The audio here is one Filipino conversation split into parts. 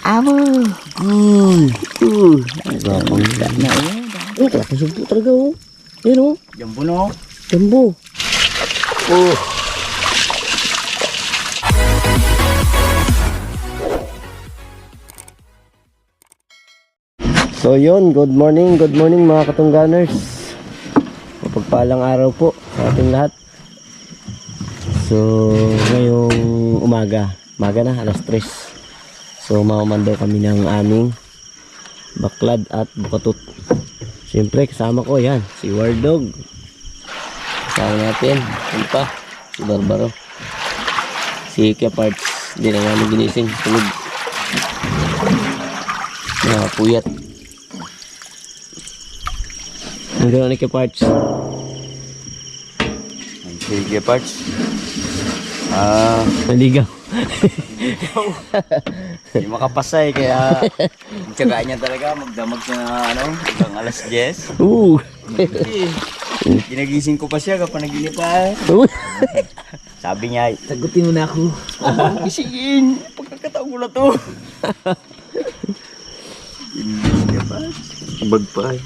Amo. Gapang na eh. Kalaki sumpo talaga oh. Yan oh. Jumbo no. Jumbo. Oh. So yun, good morning mga katungganers. Mapagpalang araw po sa ating lahat. So ngayong umaga na, alas 3. So mamamandaw kami ng aming baklad at bukatot. Siyempre kasama ko yan, si War Dog. Kasama natin, yun pa, si Barbaro. Si Kia Parts, hindi na namin ginising, tulog. Puyat. Ang gano'n ni Kia Parts. Sige parts. Naligaw. Hindi makapasay kaya tsagaan niya talaga magdamag na hanggang alas 10. Ginagising ko pa siya kapag naginip pa. Sabi niya, sagutin mo na ako. Gisingin, pagkakataon ko na to. Hindi pa. Abag pa.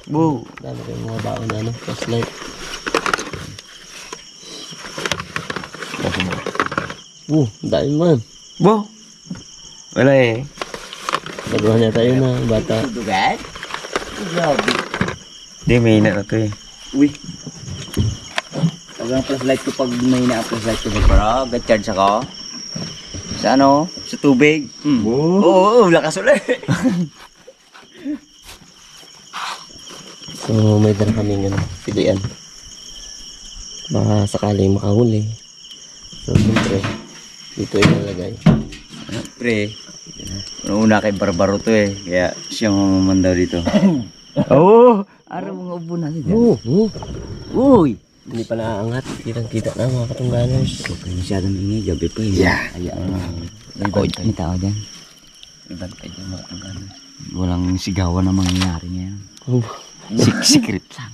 Wow. Dami kayong mga baon na flashlight. Dami man. Wow. Wala eh. Baguhan niya tayo na bata. Dugan? Grabe. Hindi, may hina na to eh. Uy. Pag ang flashlight ko, pag may hina ang flashlight ko, para agad-charge ako. Sa ano? Sa tubig. Oo, lakas ulit. So may dala kaming pilian. Baka sakaling makahuli. So siyempre, dito ilalagay. Pre, una kay Barbaro to eh. Kaya siya mamandaw dito. Oo! Araw mga ubo natin dyan. Uy! Hindi pa naaangat. Kitang-kita na mga katungganers. Huwag kayo masyadong ingay. Gabi pa eh. Yeah. May tao dyan. May bantay dyan mga katungganers. Walang sigawan na mangyayari ngayon. Secret lang.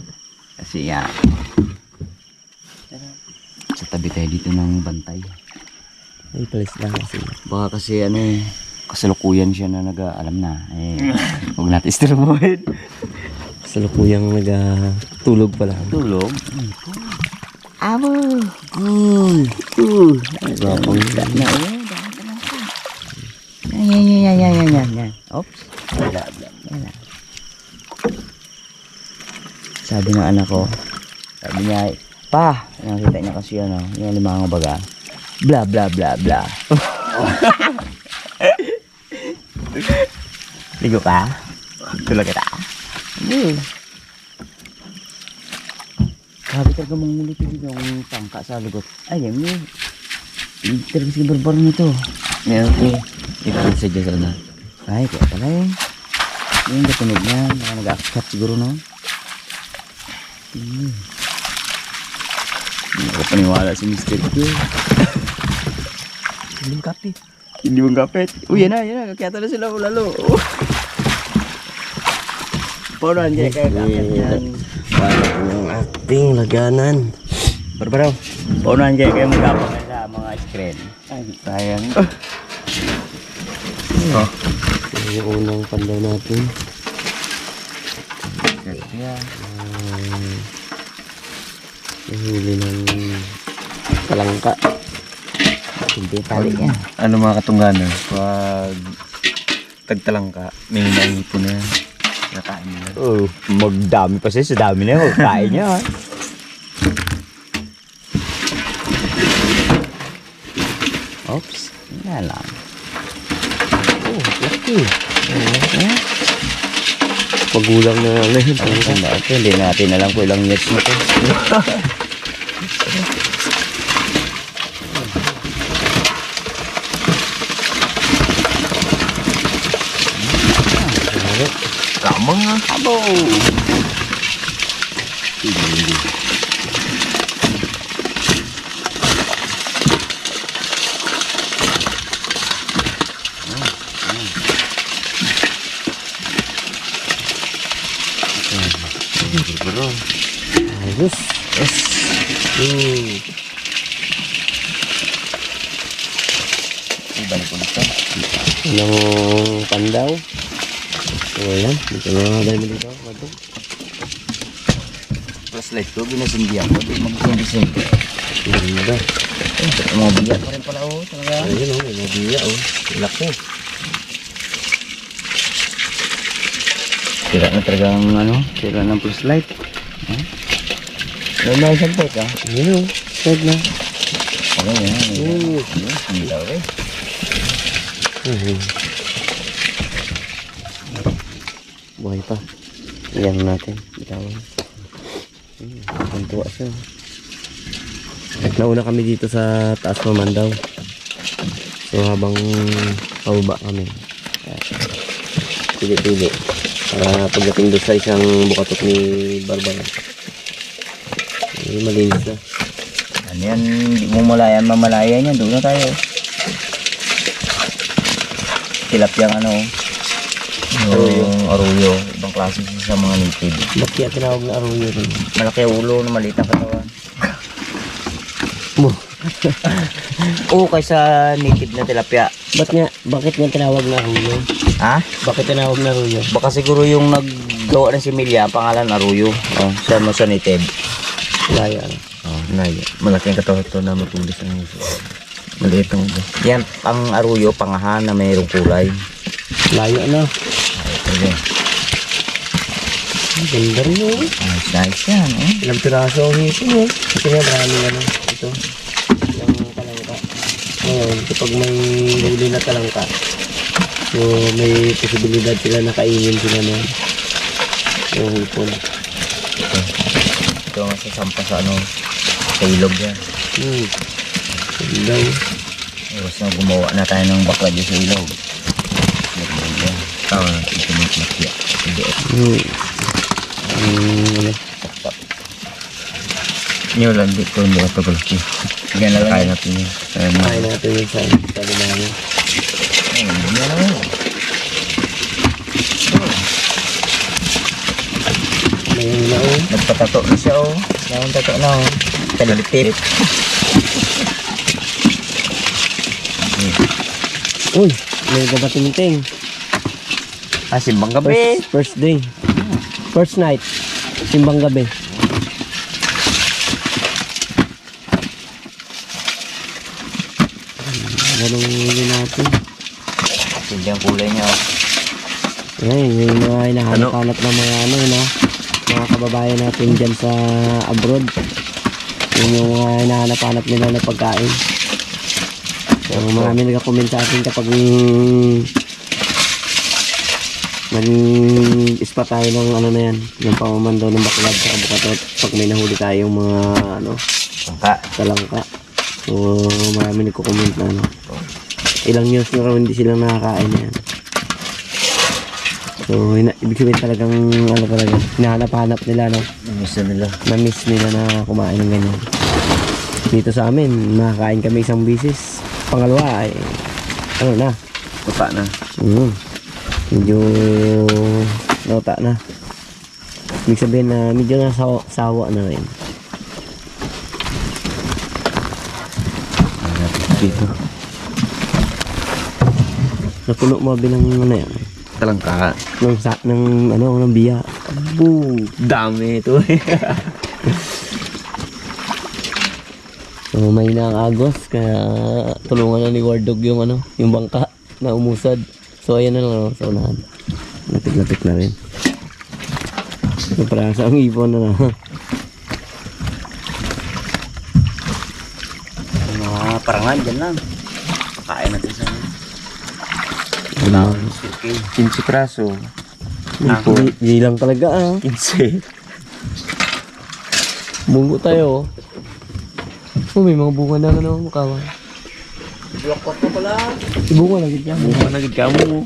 Kasi sa tabi tayo dito ng bantay. Ay, palis lang kasi. Baka kasi kasalukuyan siya na nag-alam na. Huwag natin istorbohin. Kasalukuyang nag-tulog pala. Tulog? Amo! Gapang na yan. Oops. Wala. Sabi ng anak ko, sabi niya, pa, nakita niya kasi yung limang baga. Bla bla bla bla. Ligo ka? Tulog kita. Sabi talaga mong mulit yung tangka sa lugot. Ay, yan mo. Talaga si Barbaro nito. Okay. Ito sa Diyos na. Ay, kaya pala yun. Yung katunog na, nag-akat siguro no. Hindi ako paniwala si Mr. Q. Hindi mong kapit. Hindi mong kapit. Uy, yan na. Kakiyata na sila lalo. Paunahan kaya kakit yan. para ng ating laganan. Barbaro, paunahan kaya kayo magkapag sa mga screen. Ay, sayang. Ito yung unang pandaw natin. Nahuli ng talangka. Hindi tali yan. Ano mga katungganan, pag tagtalangka, may naipon na yan. Nakain nila. Oh, magdami pa siya. Sa dami na yun. Kain niya. Oops. Yan lang. Oh, laki. Pagulang na ngayon. Hindi natin alam kung ilang years na ito. Kamang nga. Abo! Ayos. Yes. Ibalik ko dito. Ng pandaw. So yan, dito na dahil dito. Ito. Flashlight ko, ginasindihan ko. Di mag-sindi-sindi. Ganda. Mga biyak pa rin pala talaga. Ayun o, may mabiya o. Laki. Sira na talaga ang sira ng flashlight. May mga isang pet Ayun o, start na. Okay, yan. Oo. Hindi daw eh. Buhay pa. Iyan natin. Bitawan. Ang tuwa siya. At nauna kami dito sa taas Mamandaw. So habang pababa kami, pili-pili para pagdating doon sa isang bukatot ni Barbara, malinis na. Ano yan, hindi mo mamalayan yan. Doon na tayo. Tilapyang arroyo. Ibang klase sa mga native. Ba't kaya tinawag na arroyo rin? Malaki ang ulo, na maliit ang katawan. Mo. Oo, kaysa native na tilapia. Bakit nga tinawag na arroyo? Ha? Bakit tinawag na arroyo? Baka siguro yung naggawa ng similya, pangalan arroyo. Sa native. Laya. Naya. Malaki ang katawan ito na matulis ang maliit ang ulo. Yan, ang arroyo, pangahan na mayroong kulay. Layo na. Okay. Ganda rin o. Nice yan. Ilang piraso ang hito o. Ito nga maraming ito. Yung talangka. Ngayon, kapag may huli na talangka, so may posibilidad sila na kainin sila na yung hipon. Ito ang sasampa sa sa ilog yan. Ganda o. Tapos na gumawa na tayo ng bakla dyan sa ilog. Tawa na ito ng tilapia. Nyo lang dito, hindi ito gulaki. Yan na lang. Kaya natin yun. Kain natin yung sa limango. Mayroon na o. Nagpatato na siya Nagpatato na Talatip. Uy, may gabating-ting. Simbang gabi. First day. First night. Simbang gabi. Ganun huli natin. Hindi ang kulay niya. Ayan, yung mga hinahanap-hanap ng mga mga kababayan natin dyan sa abroad. Yun yung mga hinahanap-hanap nila na pagkain. So, marami nagka-comment sa akin kapag nag-spot tayo ng na yan, yung pamamandaw ng baklad sa bukatot pag may nahuli tayong mga talangka. So, marami nagko-comment na ilang news na raw hindi silang nakakain na yan. So, ibig sabihin talagang talaga, hinahanap-hanap nila na-miss nila na kumain ng ganyan. Dito sa amin, nakakain kami isang bisis. Pangalawa ay na? Tuta na. Medyo nauta na. Ibig sabihin na medyo nasawa na rin. Dito. Napuno mo bilang yan. Talangka. ng biya. Dami ito. So may na ang agos kaya tulungan na ni Wardog yung yung bangka na umusad. So ayan na lang sa unahan. Lapit-lapit na rin. So parang sa ang ibon na Mga parangan dyan lang. Kain natin sa 15 praso. Hindi lang talaga 15. Bungo tayo. May mga bunga na makawa. Blokot ko pala. Bunga lagi dyan. Bunga na gid kamo.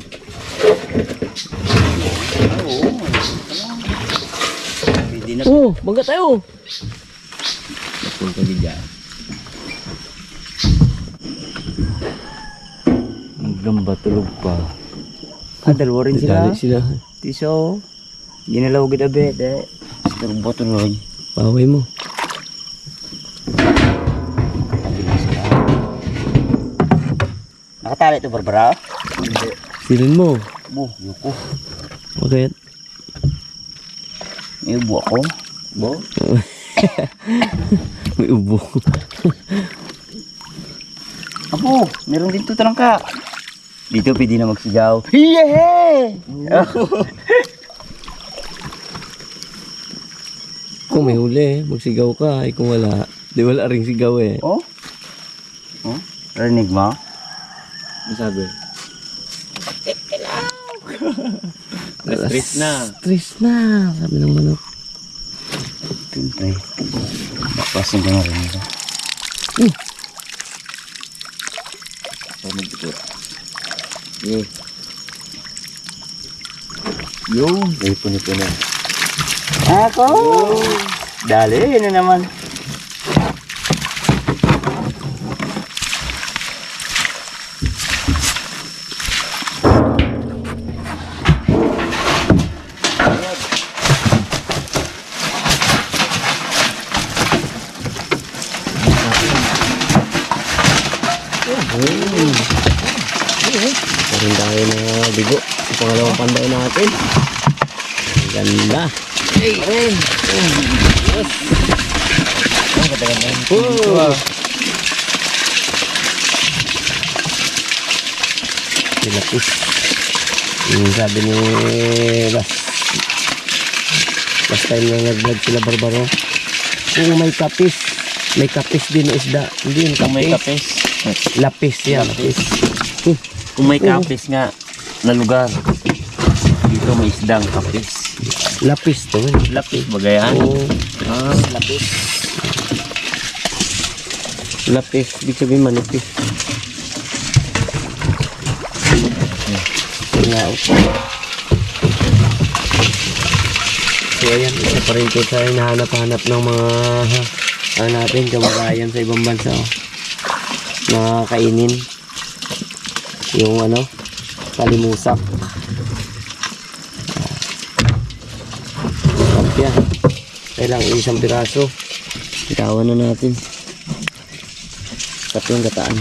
Pwede na. Bangga tayo. Pagkul ka dyan. Hanggang ba tulog pa? Dalawa rin sila. Sila. Tiso. Ginalaw gid abe. Turbo tuloy. Paway mo. Nakatali ito, Barbara? Silin mo. Bu, yuko. Bakit? May ubo ako. Bo? May ubo. Apo, meron din ito talangka. Dito pwede na magsigaw. Hiyehe! Kung may huli, magsigaw ka. Ay kung wala, di wala ring sigaw eh. Oh? Oh? Rinig mo? Ano sabi? Na-stress na. Stress na, sabi ng manok. Siyempre. Baklasin ko na rin ito. Ano dito? Yung. Ay, punito na. Ako! Dali, yun na naman. Meron tayo na bigo. Ang pangalawang panday natin. Ang ganda. Rin! Tilapis. Yung sabi ni last time na nag-vlog sila Barbaro. Kung may kapis din na isda. Hindi yung Kung may kapis. kapis. Lapis yan. Lapis. Kung may kapis nga na lugar. Dito may isdang kapis. Lapis to. Lapis, bagayan. Oo. Lapis. Lapis. Ibig sabihin manipis. Nga. So ayan, isa pa rin ito sa hinahanap-hanap ng mga ano natin, kamakayan sa ibang bansa. Mga kainin. Yung ano, kalimusak. Yan. Kailangan isang piraso. Itawan na natin. Tatlong gataan.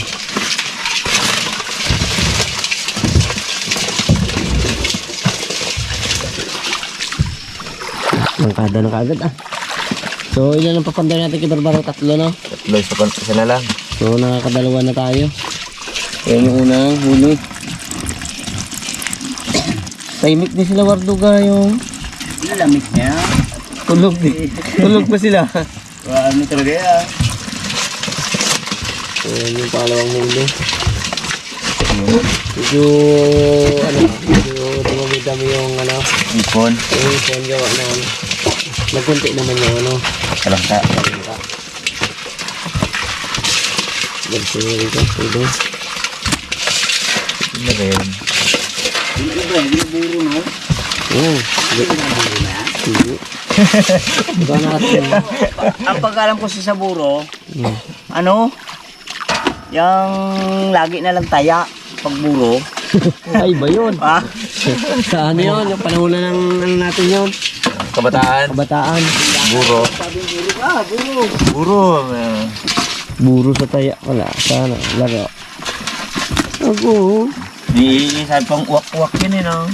Nangkada na kagad ah. So ilan ang papanday natin kay Barbaro? Tatlo no? Tatlo, isa na lang. So nakakadalawa na tayo. Ayan yung unang huli. Tahimik din sila Warduga yung Lamig niya. tulog din. Tulog pa sila. Ano talaga yan? So yan yung pangalawang huli. Medyo dumami-dami yung Ipon. yung phone gawa na nagkunti naman yung Talangka. Bersin rito. Ito. Ano rin? Yung iba, yung buro no? Oh. Sige. Ito natin. Ang pagkalam ko sa Saburo, Hmm. ano? Yung lagi na lang taya pag buro. Ay ba yun? Ah, Sa ano yun? Yung panahon na ng ano natin yun? Kabataan. Kabataan. Buro. sabi ng buro ka, buro. Buro. Buro sa taya. Wala. Sana. Laro. Ako. Di sabi pang uwak-uwak yun eh no?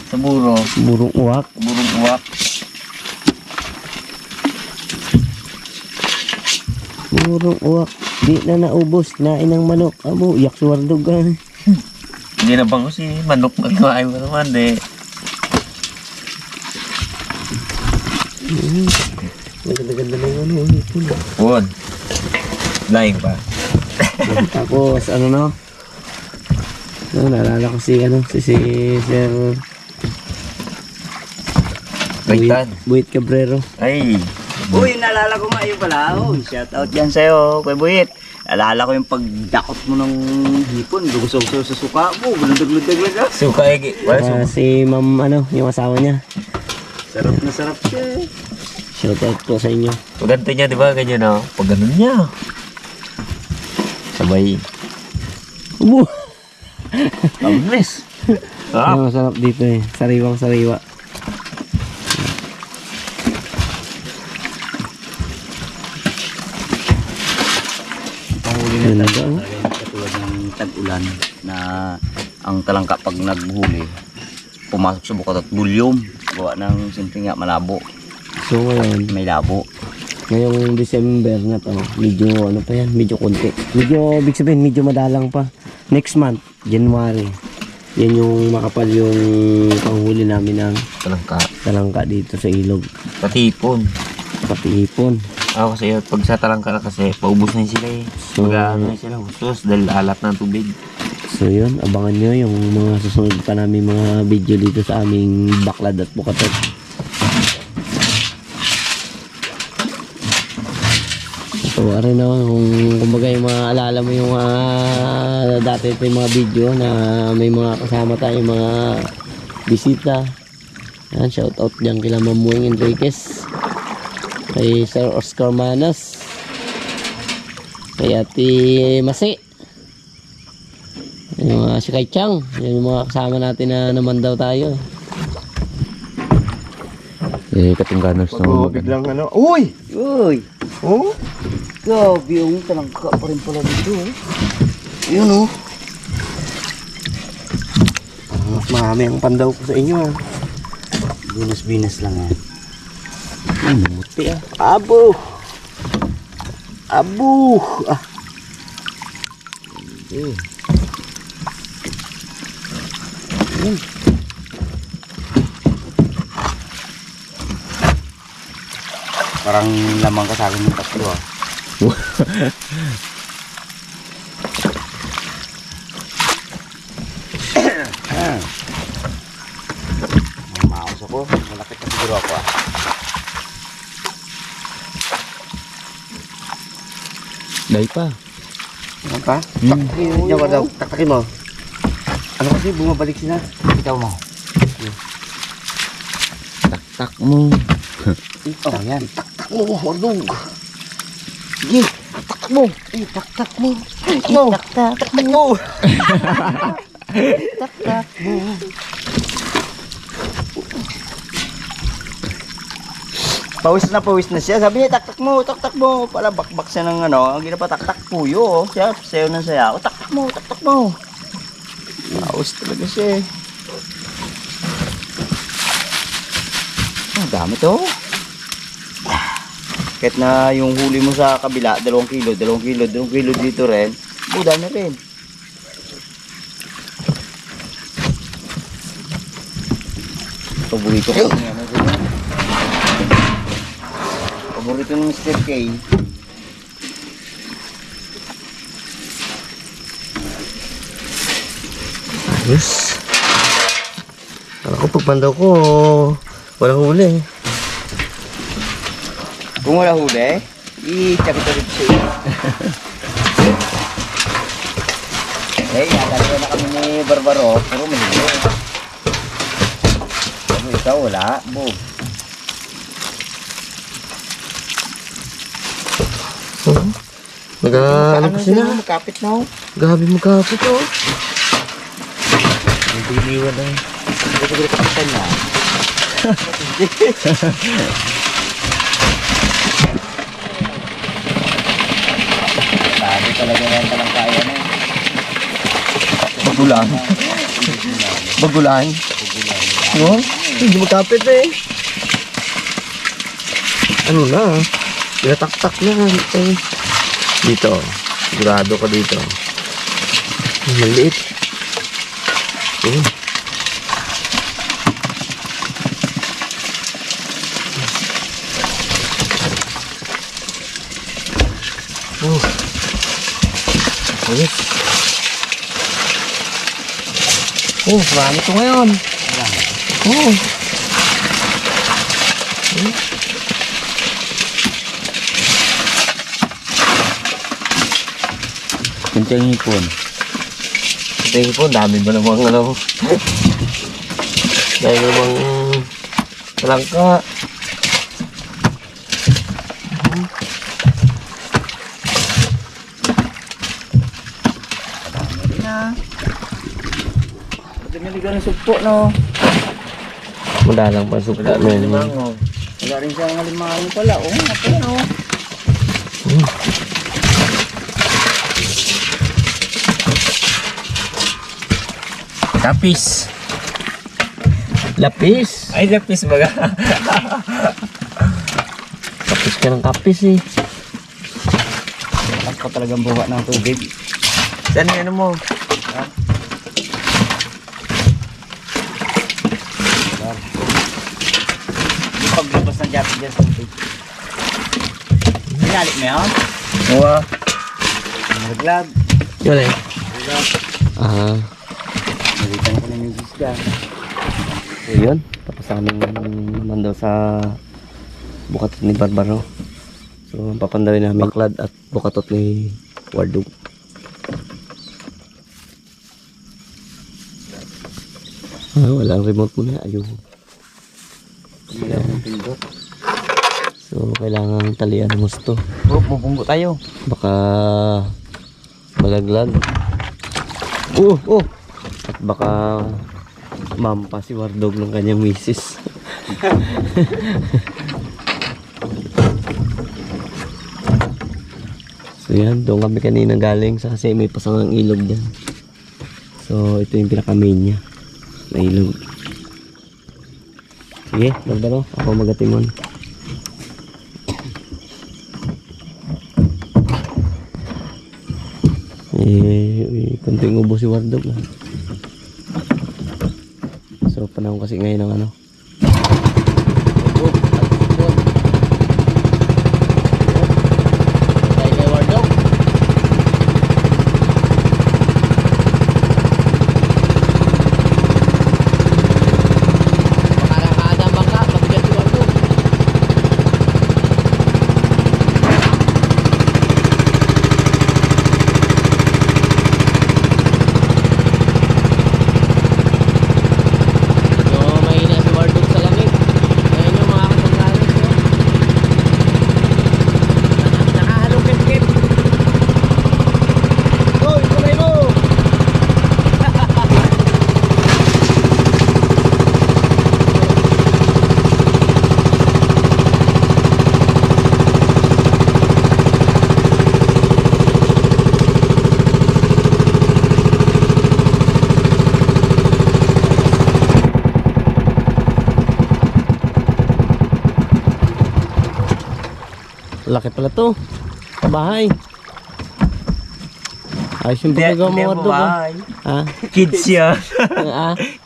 Sa buro. Burong uwak. Burong uwak. Burong uwak. Di na naubos. Nain ng manok. Amo. Iyak si Wardog. Hindi na bang si manok na kumain mo naman eh. Maganda-ganda na yung ipon. Won. Laing pa. Tapos ano no? Naalala ko si Sir Baitan. Buit Cabrero. Ay. Uy, naalala ko nga yun pala. Oh, shout out yan sa'yo, Kuya Buhit. Naalala ko yung pagdakot mo ng hipon. Lugusaw-saw sa suka mo. Bulundag-lundag lang. Suka eh. Wala suka. Si Ma'am yung asawa niya. Sarap na sarap siya. Shout out po sa inyo. Pag ganito niya, di ba? Ganyan no? Pag ganun niya. Sabay. Ubo! Amnes. Ah. Ang masarap dito eh. Sariwang sariwa. Pahuli Yun na na tayo. daw. Katulad ng ulan na ang talangka pag naghuli pumasok sa bukat at bulyom gawa ng simple nga malabo, So ngayon, may labo. ngayong December na to, medyo ano pa yan, medyo konti. Medyo, big sabihin, medyo madalang pa. Next month, January, yan yung makapal yung panghuli namin ng talangka dito sa ilog. Patipon. Pati ipon. Kasi pag sa talangka na kasi, paubos na sila eh. So, Ano na sila, husos dahil alat ng tubig. So yun, abangan nyo yung mga susunod pa namin mga video dito sa aming baklad at bukatot. So rin na, kumbaga yung mga alala mo yung dati ito yung mga video na may mga kasama tayong mga bisita. Yan, shout out dyan kila Mamueng Enriquez, kay Sir Oscar Manas, kay Ate Masi, yung si Kai Chang, yan yung mga kasama natin na naman daw tayo. Katungganos Pag biglang ano, uy! Uy, Oh? gabi yung talangka pa rin pala dito. Yun oh. Marami ang pandaw ko sa inyo ah. Binas-binas lang yan. Ay, namuti ah. Abo! Abo! Ah. Parang lamang ka sa akin yung tatlo ah. Maus ako. Malapit na siguro ako ah. Dahil pa. Ano pa? Taktakin ko daw. Taktakin mo. Ano kasi bumabalik sila? Ikaw mo. Tak mo. Oh, yan. Tak mo, hordog. Sige, taktak mo. Taktak mo. Taktak mo. Taktak mo. Pawis na siya. Sabi niya, taktak mo. Pala bakbak siya ng ano. Ang gina pa, taktak puyo. Siya, sayo ng sayaw. Taktak mo. Pawis talaga siya eh. Ang dami to. Kahit na yung huli mo sa kabila, 2 kilo dito rin, buda na rin. Paborito ko yan. Paborito ng Mr. K. Yes. Ako pagpandaw ko, walang huli. Kung wala huli, i-chakit-chakit siya. Eh, nakakita na kami ni Barbaro, pero malilo. Pero ikaw wala, bo. Ano pa sila? Magkapit na oh. Gabi magkapit oh. Hindi iniwan na. Hindi ko kapitan niya. Sabi talaga yan palang kaya na. Bagulan. No? Hindi magkapit eh. Ano na? Pinataktak na. Dito. Sigurado ka dito. Maliit. Ayos. Marami ito ngayon. Kuntiyang hipon. Tingin po, dami ba namang ano? Dahil namang talangka. Madami ka ng sugpo, no? Madalang pa supo na yun. Wala rin siyang halimahan pala. Oo, nga pala, no? Tapis. Lapis. Ay, lapis baga. Kapis ka ng kapis eh. Lakas pa talagang buha ng tubig. Saan yung ano mo? Yung paglabas ng jacket dyan sa tubig. Pinalik mo yun? Uwa. Naglag. Yun eh. Ah. Nalitan ko na yung gisga. So yun. Tapos aming naman daw sa bukatot ni Barbaro. So papandawin namin baklad at bukatot ni Wardog. Walang remote muna. Ayun. So kailangan talian ng gusto. Bro, bubunggo tayo. Baka malaglag. At baka mampa si Wardog ng kanyang misis. So yan, doon kami kanina galing sa kasi may pasangang ilog dyan. So ito yung pinaka main niya na ilog. Sige, Barbaro, ako magatimon. Kunting ubo si Wardog na. So panahon kasi ngayon ng ano. Laki pala to. Bahay. Ayos yung pagkagawa mo Wardog. Ha? Kids yan.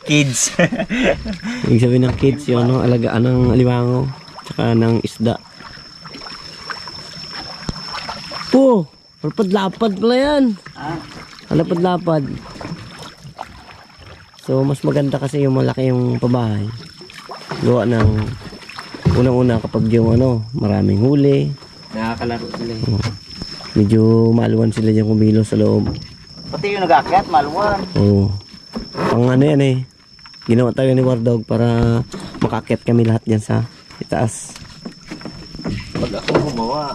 Kids. Ibig sabihin ng kids yun, no? Alagaan ng alimango. Tsaka ng isda. Lapad-lapad pala yan. Lapad-lapad. So mas maganda kasi yung malaki yung pabahay. Gawa ng unang-una kapag yung maraming huli. Nakakalaro sila eh. Medyo maluwan sila dyan kumilos sa loob. Pati yung nag-aakyat, maluwan. Oo. Pang yan eh. Ginawa tayo ni Wardog para makakyat kami lahat dyan sa itaas. Pag ako gumawa.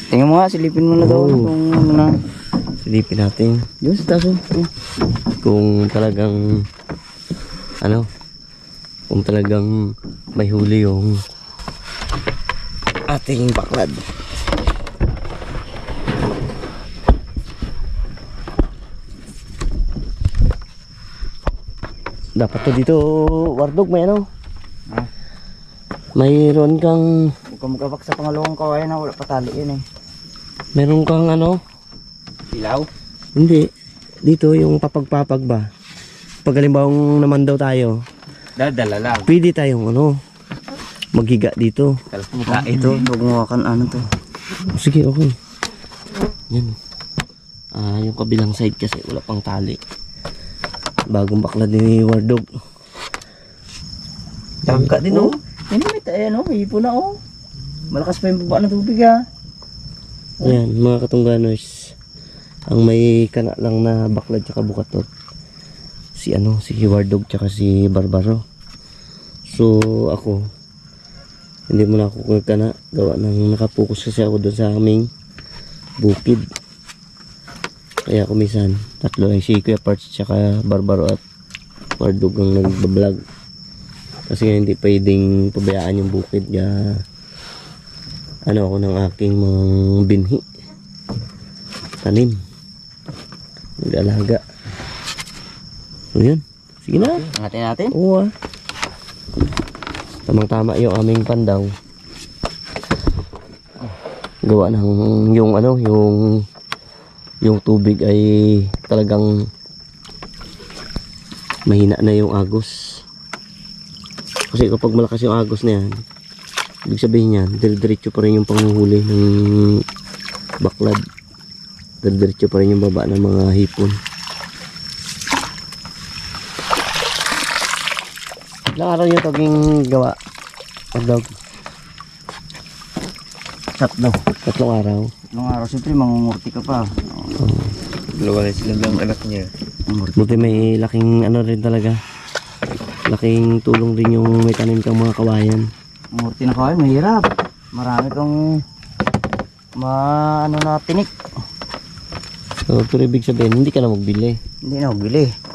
Tingnan mo nga, silipin mo na daw. Kung ano na. Silipin natin. Yun sa taso. Kung talagang kung talagang may huli yung ating baklad. Dapat to dito, Wardog, may mayroon kang Huwag ka magkabak sa pangalawang kawayan na wala patali yun eh. meron kang Ilaw? hindi, dito yung papag-papag ba? Pag halimbawang naman daw tayo, Dadala lang. pwede tayong maghiga dito. Ito, huwag mo hawakan to. Sige, okay. Yan. Yung kabilang side kasi wala pang tali. Bagong baklad ni Wardog. Tangka din Yan may tayo may ipo na Malakas pa yung baba ng tubig Ayan, mga katungganers. Ang may kana lang na baklad tsaka bukatot. Si Wardog tsaka si Barbaro. So ako, hindi mo na ako kana gawa ng nakapokus kasi ako doon sa aming bukid. Kaya ako minsan tatlo lang si Kuya Parts tsaka Barbaro at Wardog ang nagbablog. Kasi hindi pwedeng pabayaan yung bukid kaya ako ng aking mga binhi tanim nag-alaga. So yun. Sige na. Angatin natin. Oo ah. Tamang-tama yung aming pandaw. Gawa ng yung tubig ay talagang mahina na yung agos. Kasi kapag malakas yung agos na yan, ibig sabihin yan, dire-diretso pa rin yung panguhuli ng baklad. Dire-diretso pa rin yung baba ng mga hipon. Ilang araw yung taging gawa? Pagdog? Tatlo. 3 araw. Nung araw, siyempre mangungurti ka pa. Dalawa na sila ng anak niya. Buti may laking ano rin talaga. Laking tulong din yung may tanim kang mga kawayan. Mangungurti na kayo, mahirap. Marami kang na tinik. So, pero ibig sabihin, hindi ka na magbili. Hindi na magbili.